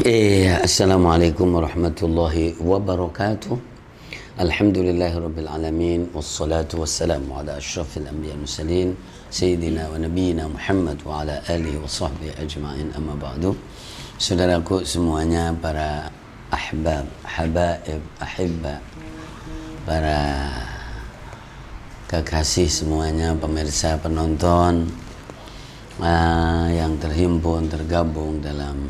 Assalamualaikum warahmatullahi wabarakatuh. Alhamdulillahirabbil alamin wassalatu wassalamu ala asyrafil anbiya'i wal mursalin sayyidina wa nabiyyina Muhammad wa ala alihi wa sahbihi ajma'in, amma ba'du. Saudaraku semuanya, para ahbab, habaib, ahibba, para kekasih semuanya, pemirsa, penonton yang terhimpun, tergabung dalam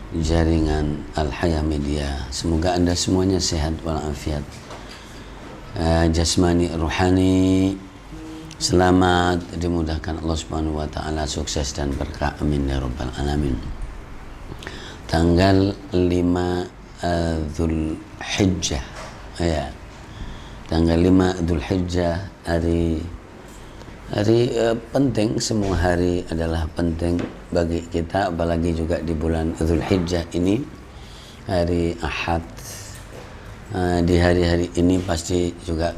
jaringan Al-Hayah Media. Semoga Anda semuanya sehat walafiat, jasmani, rohani, selamat, dimudahkan Allah Subhanahu wa taala, sukses dan berkah, amin ya rabbal alamin. Tanggal 5 Dzulhijjah, ya. Tanggal 5 Dzulhijjah, hari penting. Semua hari adalah penting bagi kita, apalagi juga di bulan Dzulhijjah ini, hari Ahad. Di hari-hari ini pasti juga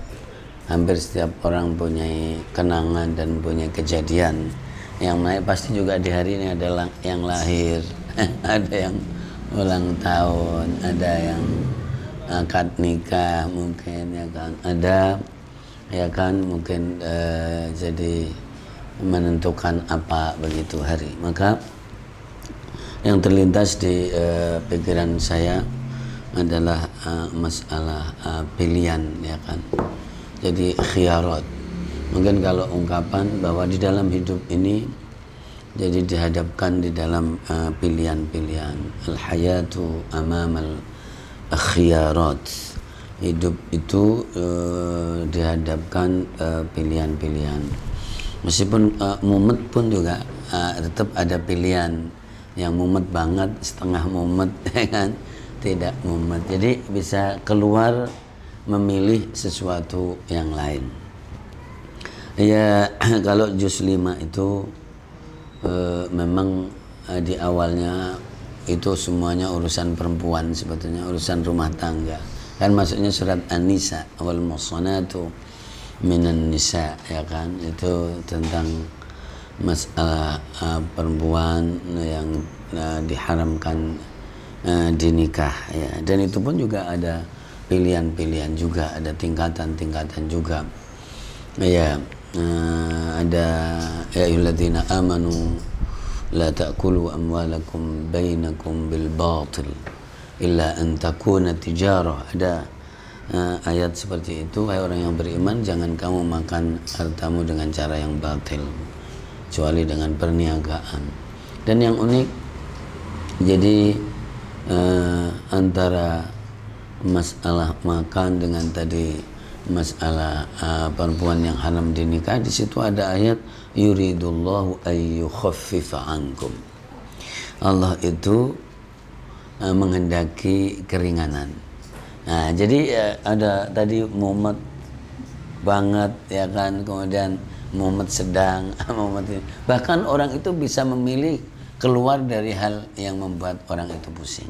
hampir setiap orang punya kenangan dan punya kejadian yang naik. Pasti juga di hari ini adalah yang lahir, ada yang ulang tahun, ada yang akad nikah mungkin, ya kan, ada ya kan, mungkin jadi menentukan apa begitu hari. Maka yang terlintas di pikiran saya adalah masalah pilihan, ya kan. Jadi khiyarat, mungkin kalau ungkapan bahwa di dalam hidup ini jadi dihadapkan di dalam pilihan-pilihan. Al-hayatu amamal khiyarat. Hidup itu dihadapkan pilihan-pilihan. Meskipun mumet pun juga tetap ada pilihan. Yang mumet banget, setengah mumet, kan, tidak mumet. Jadi bisa keluar memilih sesuatu yang lain. Ya, kalau juz 5 itu memang di awalnya itu semuanya urusan perempuan, sebetulnya urusan rumah tangga. Kan maksudnya surat An-Nisa, wal muhsanatu minan nisa, ya kan, itu tentang masalah perempuan yang diharamkan dinikah, ya. Dan itu pun juga ada pilihan-pilihan juga, ada tingkatan-tingkatan juga, ya. Ada ya ayyuhalladzina amanu la ta'kulu amwalakum bainakum bil batil illa an takuna tijarah. Ada ayat seperti itu, hai orang yang beriman, jangan kamu makan hartamu dengan cara yang batil kecuali dengan perniagaan. Dan yang unik, jadi antara masalah makan dengan tadi masalah perempuan yang haram dinikah, di situ ada ayat yuridullahu ayyukhaffifa ankum. Allah itu menghendaki keringanan. Nah, jadi ada tadi mumet banget, ya kan, kemudian mumet sedang, mumet ini. Bahkan orang itu bisa memilih keluar dari hal yang membuat orang itu pusing.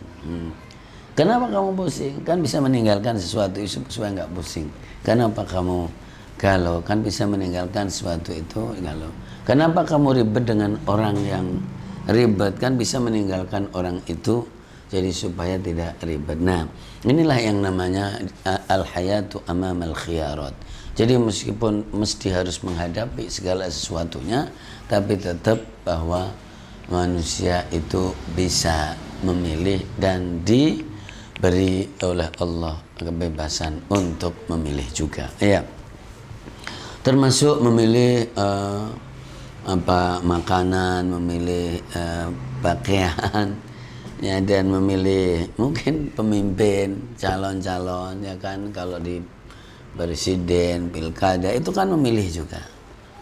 Kenapa kamu pusing? Kan bisa meninggalkan sesuatu supaya nggak pusing. Kenapa kamu galau? Kan bisa meninggalkan sesuatu itu galau. Kenapa kamu ribet dengan orang yang ribet? Kan bisa meninggalkan orang itu jadi supaya tidak ribet. Nah, inilah yang namanya al-hayatu amamal khiyarat. Jadi meskipun mesti harus menghadapi segala sesuatunya, tapi tetap bahwa manusia itu bisa memilih dan diberi oleh Allah kebebasan untuk memilih juga, ya. Termasuk memilih makanan, memilih pakaian, ya, dan memilih mungkin pemimpin, calon-calon, ya kan, kalau di presiden, pilkada itu kan memilih juga.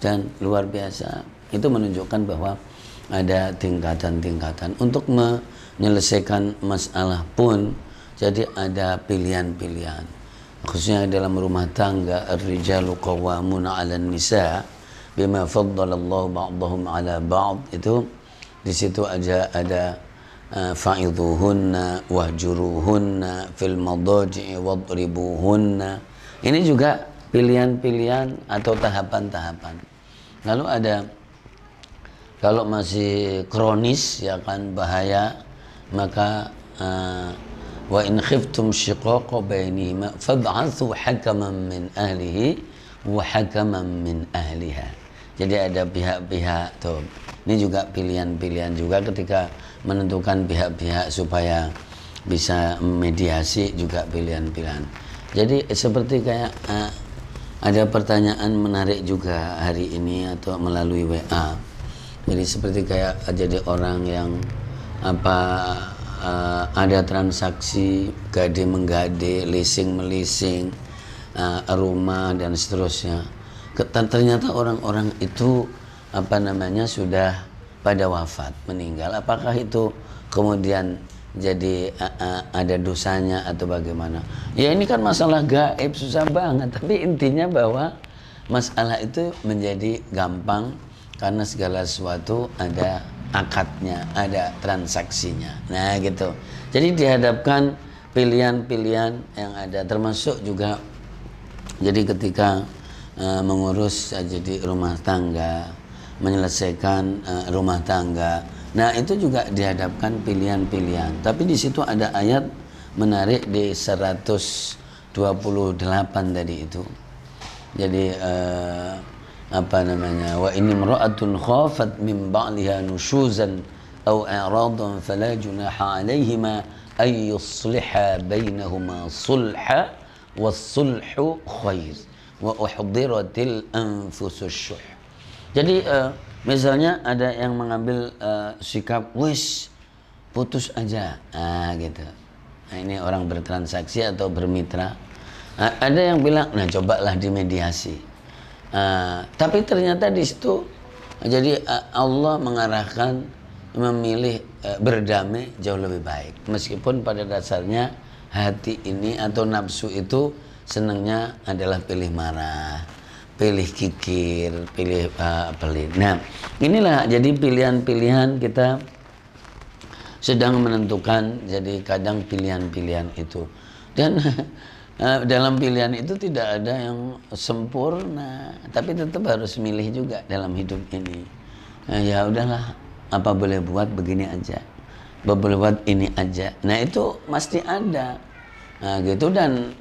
Dan luar biasa, itu menunjukkan bahwa ada tingkatan-tingkatan untuk menyelesaikan masalah pun. Jadi ada pilihan-pilihan, khususnya dalam rumah tangga. Ar-rijalu qawwamuna 'alan nisa bima faddalallahu ba'dahum 'ala ba'd. Itu di situ aja ada fa'idhuhunna wahjuruhunna fil madaji'i wadribuhunna. Ini juga pilihan-pilihan atau tahapan-tahapan. Lalu ada Kalau masih kronis, ya kan, bahaya, maka wa in khiftum shiqaqa bainihima fab'athu hakaman min ahlihi wa hakaman min ahliha. Jadi ada pihak-pihak tuh. Ini juga pilihan-pilihan juga ketika menentukan pihak-pihak supaya bisa mediasi, juga pilihan-pilihan. Jadi seperti kayak ada pertanyaan menarik juga hari ini atau melalui WA. Jadi seperti kayak jadi orang yang ada transaksi gade menggade, leasing melising rumah dan seterusnya. Ternyata orang-orang itu sudah pada wafat, meninggal. Apakah itu kemudian jadi ada dosanya atau bagaimana? Ya ini kan masalah gaib, susah banget. Tapi intinya bahwa masalah itu menjadi gampang karena segala sesuatu ada akadnya, ada transaksinya. Nah gitu. Jadi dihadapkan pilihan-pilihan yang ada, termasuk juga jadi ketika mengurus jadi rumah tangga, menyelesaikan rumah tangga. Nah itu juga dihadapkan pilihan-pilihan. Tapi di situ ada ayat menarik di 128 tadi itu. Jadi wa in imra'atun khafat min ba'liha nushuzan aw i'radan fala junaha 'alayhima ay yusliha bainahuma sulha was-sulhu khair wa uhdiratil anfusus syuh. Jadi misalnya ada yang mengambil sikap wis putus aja, gitu. Nah, ini orang bertransaksi atau bermitra. Ada yang bilang, nah cobalah dimediasi. Tapi ternyata di situ jadi Allah mengarahkan memilih berdamai jauh lebih baik. Meskipun pada dasarnya hati ini atau nafsu itu senangnya adalah pilih marah, pilih kikir, pilih pelit. Nah, inilah jadi pilihan-pilihan kita sedang menentukan. Jadi kadang pilihan-pilihan itu, dan dalam pilihan itu tidak ada yang sempurna, tapi tetap harus milih juga dalam hidup ini. Ya udahlah, apa boleh buat begini aja, apa boleh buat ini aja. Nah itu pasti ada, gitu. Dan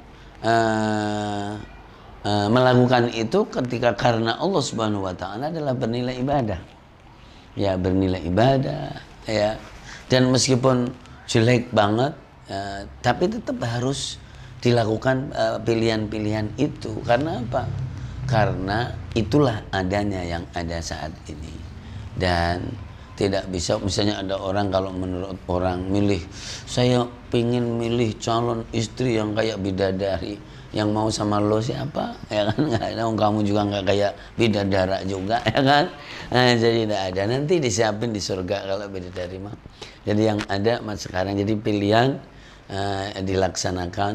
melakukan itu ketika karena Allah Subhanahu Wa Taala adalah bernilai ibadah, ya bernilai ibadah, ya. Dan meskipun jelek banget, tapi tetap harus dilakukan pilihan-pilihan itu. Karena apa? Karena itulah adanya yang ada saat ini. Dan tidak bisa, misalnya ada orang kalau menurut orang milih, saya pingin milih calon istri yang kayak bidadari, yang mau sama lo siapa? Ya kan, nggak ada. Kamu juga nggak kayak bidadara juga, ya kan? Nah, jadi tidak ada. Nanti disiapin di surga kalau bidadari mah. Jadi yang ada mas sekarang, jadi pilihan dilaksanakan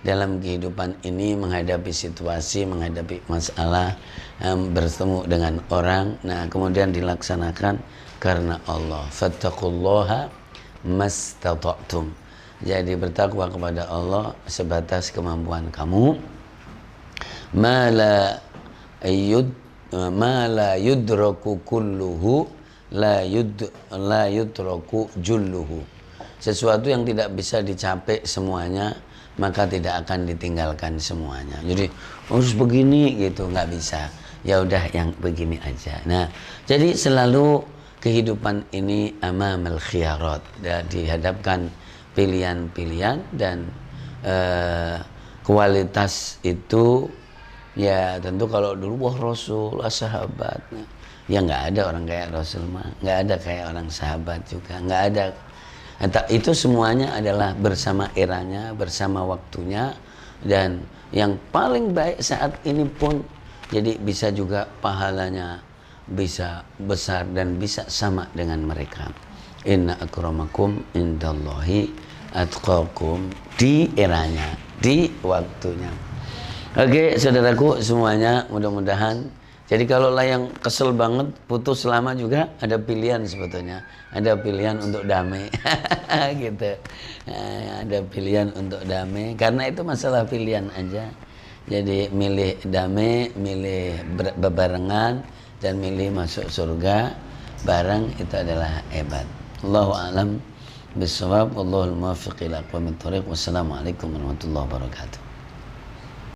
dalam kehidupan ini, menghadapi situasi, menghadapi masalah, bertemu dengan orang. Nah kemudian dilaksanakan karena Allah. Fattaqullaha mastata'tum. Jadi bertakwa kepada Allah sebatas kemampuan kamu. Ma la yudraku kulluhu la yudraku julluhu. Sesuatu yang tidak bisa dicapai semuanya, maka tidak akan ditinggalkan semuanya. Jadi harus begini gitu, nggak bisa. Ya udah yang begini aja. Nah, jadi selalu kehidupan ini amamal khiyarat, dihadapkan pilihan-pilihan. Dan kualitas itu ya tentu kalau dulu wah Rasul, sahabat, ya nggak ada orang kayak Rasul mah, nggak ada kayak orang sahabat juga, nggak ada. Itu semuanya adalah bersama eranya, bersama waktunya. Dan yang paling baik saat ini pun jadi bisa juga pahalanya bisa besar dan bisa sama dengan mereka. Inna akramakum indallahi atqakum, di eranya, di waktunya. Oke saudaraku semuanya, mudah-mudahan. Jadi kalau lah yang kesel banget putus lama juga ada pilihan sebetulnya. Ada pilihan untuk damai. Gitu. Ada pilihan untuk damai, karena itu masalah pilihan aja. Jadi milih damai, milih bebarengan, dan milih masuk surga bareng, itu adalah hebat. Allahu a'lam bisawab. Wallahul muwaffiq ila aqwamit thoriq. Wassalamualaikum warahmatullahi wabarakatuh.